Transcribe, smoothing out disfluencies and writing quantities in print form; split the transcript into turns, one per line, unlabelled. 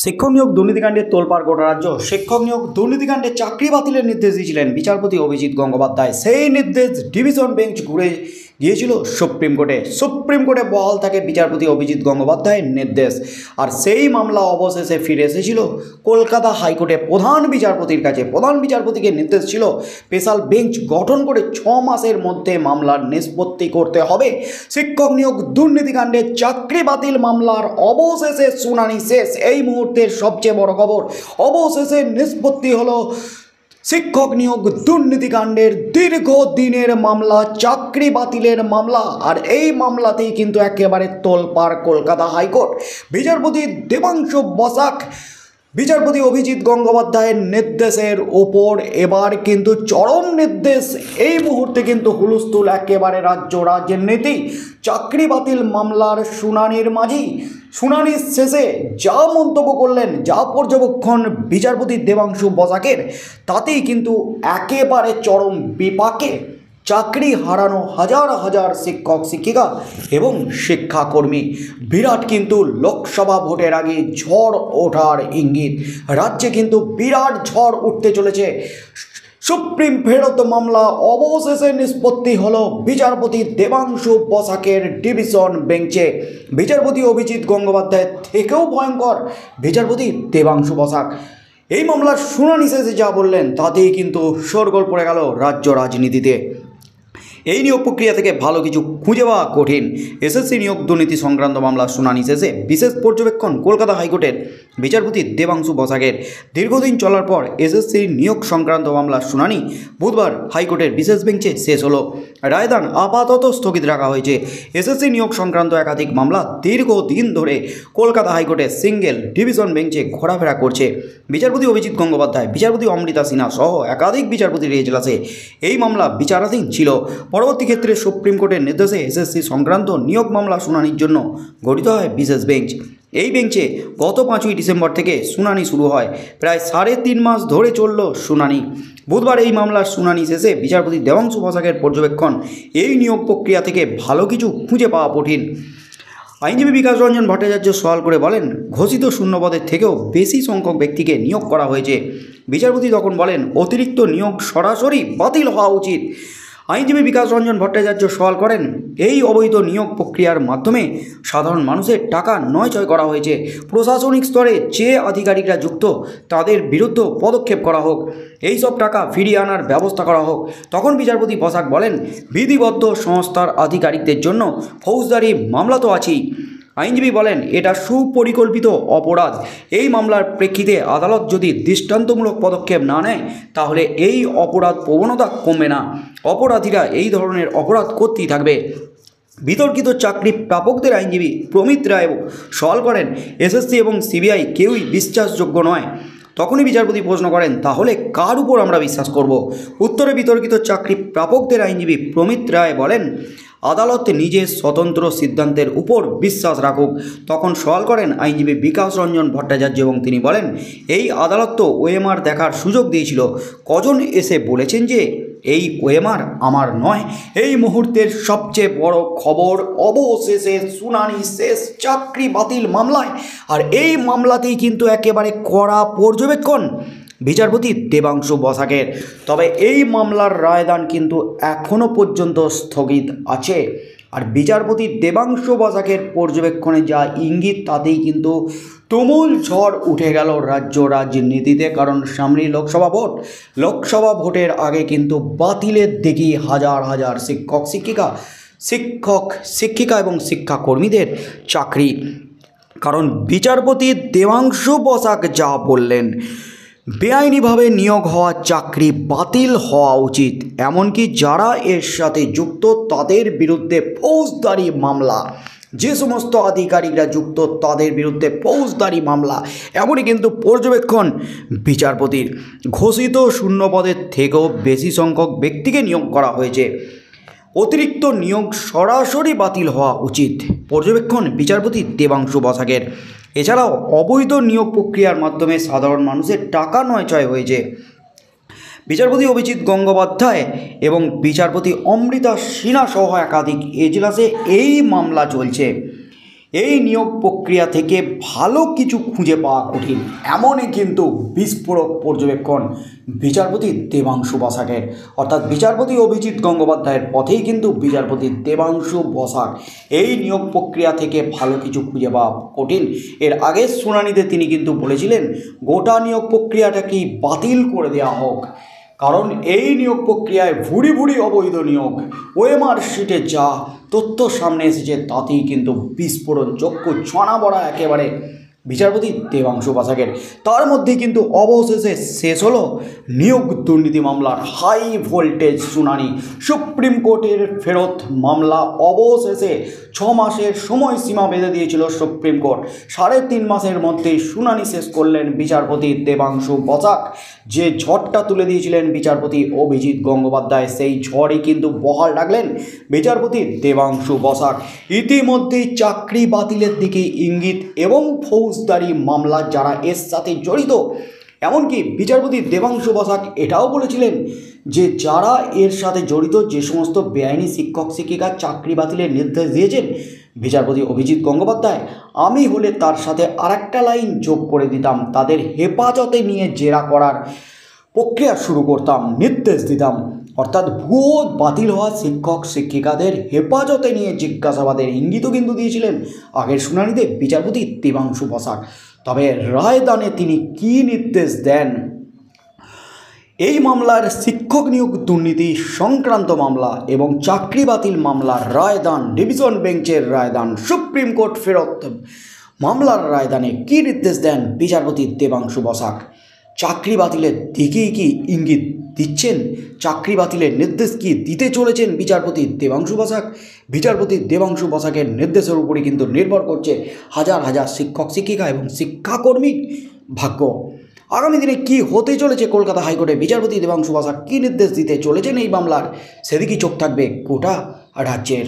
শিক্ষক নিয়োগ দুর্নীতিকাণ্ডে তোলপাড় গোটা রাজ্য। শিক্ষক নিয়োগ দুর্নীতিকাণ্ডে চাকরি বাতিলের নির্দেশ দিয়েছিলেন বিচারপতি অভিজিৎ গঙ্গোপাধ্যায়। সেই নির্দেশ ডিভিশন বেঞ্চ ঘুরে গিয়েছিল সুপ্রিম কোর্টে। সুপ্রিম কোর্টে বহাল থাকে বিচারপতি অভিজিৎ গঙ্গোপাধ্যায়ের নির্দেশ। আর সেই মামলা অবশেষে ফিরে এসেছিল কলকাতা হাইকোর্টে প্রধান বিচারপতির কাছে। প্রধান বিচারপতিকে নির্দেশ ছিল স্পেশাল বেঞ্চ গঠন করে 6 মাসের মধ্যে মামলার নিষ্পত্তি করতে হবে। শিক্ষক নিয়োগ দুর্নীতিকাণ্ডে চাকরি বাতিল মামলার অবশেষে শুনানি শেষ। এই মুহূর্তের সবচেয়ে বড় খবর, অবশেষে নিষ্পত্তি হলো শিক্ষক নিয়োগ দুর্নীতিকাণ্ডের দীর্ঘদিনের মামলা, চাকরি বাতিলের মামলা। আর এই মামলাতেই কিন্তু একেবারে তোলপাড় কলকাতা হাইকোর্ট। বিচারপতি দেবাংশু বসাক বিচারপতি অভিজিৎ গঙ্গোপাধ্যায়ের নির্দেশের ওপর এবার কিন্তু চরম নির্দেশ। এই মুহূর্তে কিন্তু হুলস্থুল একেবারে রাজ্য রাজনীতি। চাকরি বাতিল মামলার শুনানির মাঝেই শুনানির শেষে যা মন্তব্য করলেন, যা পর্যবেক্ষণ বিচারপতি দেবাংশু বসাকের, তাতেই কিন্তু একেবারে চরম বিপাকে চাকরি হারানো হাজার হাজার শিক্ষক শিক্ষিকা এবং শিক্ষাকর্মী। বিরাট কিন্তু লোকসভা ভোটের আগে ঝড় ওঠার ইঙ্গিত। রাজ্যে কিন্তু বিরাট ঝড় উঠতে চলেছে। সুপ্রিম ফেরত মামলা অবশেষে নিষ্পত্তি হলো বিচারপতি দেবাংশু বসাকের ডিভিশন বেঞ্চে। বিচারপতি অভিজিৎ গঙ্গোপাধ্যায়ের থেকেও ভয়ঙ্কর বিচারপতি দেবাংশু বসাক। এই মামলার শুনানি শেষে যা বললেন, তাতেই কিন্তু শোরগোল পড়ে গেল রাজ্য রাজনীতিতে। এই নিয়োগ প্রক্রিয়া থেকে ভালো কিছু খুঁজে পাওয়া কঠিন। এসএসসি নিয়োগ দুর্নীতি সংক্রান্ত মামলার শুনানি শেষে বিশেষ পর্যবেক্ষণ কলকাতা হাইকোর্টের বিচারপতি দেবাংশু বসাকের। দীর্ঘদিন চলার পর এসএসসি নিয়োগ সংক্রান্ত মামলার শুনানি বুধবার হাইকোর্টের বিশেষ বেঞ্চে শেষ হলো। রায়দান আপাতত স্থগিত রাখা হয়েছে। এসএসসি নিয়োগ সংক্রান্ত একাধিক মামলা দীর্ঘদিন ধরে কলকাতা হাইকোর্টের সিঙ্গেল ডিভিশন বেঞ্চে ঘোরাফেরা করছে। বিচারপতি অভিজিৎ গঙ্গোপাধ্যায়, বিচারপতি অমৃতা সিনহা সহ একাধিক বিচারপতির এজলাসে এই মামলা বিচারাধীন ছিল। পরবর্তী ক্ষেত্রে সুপ্রিম কোর্টের নির্দেশে এসএসসি সংক্রান্ত নিয়োগ মামলা শুনানির জন্য গঠিত হয় বিশেষ বেঞ্চ। এই বেঞ্চে গত 5ই ডিসেম্বর থেকে শুনানি শুরু হয়। প্রায় 3.5 মাস ধরে চলল শুনানি। বুধবার এই মামলার শুনানি শেষে বিচারপতি দেবাংশু বসাকের পর্যবেক্ষণ, এই নিয়োগ প্রক্রিয়া থেকে ভালো কিছু খুঁজে পাওয়া কঠিন। আইনজীবী বিকাশ রঞ্জন ভট্টাচার্য সওয়াল করে বলেন, ঘোষিত শূন্যপদের থেকেও বেশি সংখ্যক ব্যক্তিকে নিয়োগ করা হয়েছে। বিচারপতি তখন বলেন, অতিরিক্ত নিয়োগ সরাসরি বাতিল হওয়া উচিত। আইনজীবী বিকাশ রঞ্জন ভট্টাচার্য সওয়াল করেন, এই অবৈধ নিয়োগ প্রক্রিয়ার মাধ্যমে সাধারণ মানুষের টাকা নয়ছয় করা হয়েছে। প্রশাসনিক স্তরে যে আধিকারিকরা যুক্ত, তাদের বিরুদ্ধে পদক্ষেপ করা হোক, এই সব টাকা ফিরিয়ে আনার ব্যবস্থা করা হোক। তখন বিচারপতি বসাক বলেন, বিধিবদ্ধ সংস্থার আধিকারিকদের জন্য ফৌজদারি মামলা তো আছেই। আইনজীবী বলেন, এটা সুপরিকল্পিত অপরাধ। এই মামলার প্রেক্ষিতে আদালত যদি দৃষ্টান্তমূলক পদক্ষেপ না নেয়, তাহলে এই অপরাধ প্রবণতা কমবে না। অপরাধীরা এই ধরনের অপরাধ করতেই থাকবে। বিতর্কিত চাকরি প্রাপকদের আইনজীবী প্রমিত রায় সওয়াল করেন, এসএসসি এবং সিবিআই কেউই বিশ্বাসযোগ্য নয়। তখনই বিচারপতি প্রশ্ন করেন, তাহলে কার উপর আমরা বিশ্বাস করব? উত্তরে বিতর্কিত চাকরি প্রাপকদের আইনজীবী প্রমিত রায় বলেন, আদালত নিজের স্বতন্ত্র সিদ্ধান্তের উপর বিশ্বাস রাখুক। তখন সওয়াল করেন আইনজীবী বিকাশ রঞ্জন ভট্টাচার্য এবং তিনি বলেন, এই আদালত তো ওএমআর দেখার সুযোগ দিয়েছিল। কজন এসে বলেছেন যে এই ওএমআর আমার নয়? এই মুহূর্তের সবচেয়ে বড় খবর, অবশেষে শুনানি শেষ চাকরি বাতিল মামলায়। আর এই মামলাতেই কিন্তু একেবারে কড়া পর্যবেক্ষণ বিচারপতি দেবাংশু বসাকের। তবে এই মামলার রায়দান কিন্তু এখনও পর্যন্ত স্থগিত আছে। আর বিচারপতি দেবাংশু বসাকের পর্যবেক্ষণে যা ইঙ্গিত, তাতেই কিন্তু তুমুল ঝড় উঠে গেল রাজ্য রাজনীতিতে। কারণ সামনেই লোকসভা ভোট। লোকসভা ভোটের আগে কিন্তু বাতিলের দিকেই হাজার হাজার শিক্ষক শিক্ষিকা এবং শিক্ষাকর্মীদের চাকরি। কারণ বিচারপতি দেবাংশু বসাক যা বললেন, বেআইনিভাবে নিয়োগ হওয়া চাকরি বাতিল হওয়া উচিত। এমনকি যারা এর সাথে যুক্ত, তাদের বিরুদ্ধে ফৌজদারি মামলা। যে সমস্ত আধিকারিকরা যুক্ত, তাদের বিরুদ্ধে ফৌজদারি মামলা। এমনই কিন্তু পর্যবেক্ষণ বিচারপতির। ঘোষিত শূন্যপদের থেকেও বেশি সংখ্যক ব্যক্তিকে নিয়োগ করা হয়েছে। অতিরিক্ত নিয়োগ সরাসরি বাতিল হওয়া উচিত, পর্যবেক্ষণ বিচারপতি দেবাংশু বসাকের। এছাড়াও অবৈধ নিয়োগ প্রক্রিয়ার মাধ্যমে সাধারণ মানুষের টাকা নয়ছয় হয়েছে। বিচারপতি অভিজিৎ গঙ্গোপাধ্যায় এবং বিচারপতি অমৃতা সিনহা সহ একাধিক এজলাসে এই মামলা চলছে। এই নিয়োগ প্রক্রিয়া থেকে ভালো কিছু খুঁজে পাওয়া কঠিন, এমনই কিন্তু বিস্ফোরক পর্যবেক্ষণ বিচারপতি দেবাংশু বসাকের। অর্থাৎ বিচারপতি অভিজিৎ গঙ্গোপাধ্যায়ের পথেই কিন্তু বিচারপতি দেবাংশু বসাক। এই নিয়োগ প্রক্রিয়া থেকে ভালো কিছু খুঁজে পাওয়া কঠিন। এর আগের শুনানিতে তিনি কিন্তু বলেছিলেন গোটা নিয়োগ প্রক্রিয়াটাকেই বাতিল করে দেওয়া হোক, কারণ এই নিয়োগ প্রক্রিয়ায় ভুরি ভুরি অবৈধ নিয়োগ। ওএমআর শিটে যা তথ্য সামনে এসেছে তাতেই কিন্তু বিস্ফোরণ, চক্ষু ছড়া বড়া একেবারে বিচারপতি দেবাংশু বসাকের। তার মধ্যে কিন্তু অবশেষে শেষ হলো নিয়োগ দুর্নীতি মামলার হাই ভোল্টেজ শুনানি। সুপ্রিম কোর্টের ফেরত মামলা অবশেষে 6 মাসের সময়সীমা বেঁধে দিয়েছিল সুপ্রিম কোর্ট। 3.5 মাসের মধ্যেই শুনানি শেষ করলেন বিচারপতি দেবাংশু বসাক। যে ঝড়টা তুলে দিয়েছিলেন বিচারপতি অভিজিৎ গঙ্গোপাধ্যায়, সেই ঝড়ই কিন্তু বহাল রাখলেন বিচারপতি দেবাংশু বসাক। ইতিমধ্যেই চাকরি বাতিলের দিকে ইঙ্গিত এবং ফৌজদারি মামলা যারা এর সাথে জড়িত, এমনকি বিচারপতি দেবাংশু বসাক এটাও বলেছিলেন যে যারা এর সাথে জড়িত, যে সমস্ত বেআইনি শিক্ষক শিক্ষিকা চাকরি বাতিলের নির্দেশ দিয়েছেন বিচারপতি অভিজিৎ গঙ্গোপাধ্যায়, আমি হলে তার সাথে আরেকটা লাইন যোগ করে দিতাম, তাদের হেফাজতে নিয়ে জেরা করার প্রক্রিয়া শুরু করতাম, নির্দেশ দিতাম। অর্থাৎ ভুয়ো বাতিল হওয়া শিক্ষক শিক্ষিকাদের হেফাজতে নিয়ে জিজ্ঞাসাবাদের ইঙ্গিতও কিন্তু দিয়েছিলেন আগের শুনানিতে বিচারপতি দেবাংশু বসাক। তবে রায়দানে তিনি কী নির্দেশ দেন? এই মামলার শিক্ষক নিয়োগ দুর্নীতি সংক্রান্ত মামলা এবং চাকরি বাতিল মামলার রায়দান, ডিভিশন বেঞ্চের রায়দান, সুপ্রিম কোর্ট ফেরত মামলার রায়দানে কী নির্দেশ দেন বিচারপতি দেবাংশু বসাক? চাকরি বাতিলের দিকেই কি ইঙ্গিত দিচ্ছেন? চাকরি বাতিলের নির্দেশ কি দিতে চলেছেন বিচারপতি দেবাংশু বসাক? বিচারপতি দেবাংশু বসাকের নির্দেশের উপরই কিন্তু নির্ভর করছে হাজার হাজার শিক্ষক শিক্ষিকা এবং শিক্ষাকর্মীর ভাগ্য। আগামী দিনে কি হতে চলেছে কলকাতা হাইকোর্টে, বিচারপতি দেবাংশু বসাক কী নির্দেশ দিতে চলেছেন এই মামলার, সেদিকেই চোখ থাকবে গোটা রাজ্যের।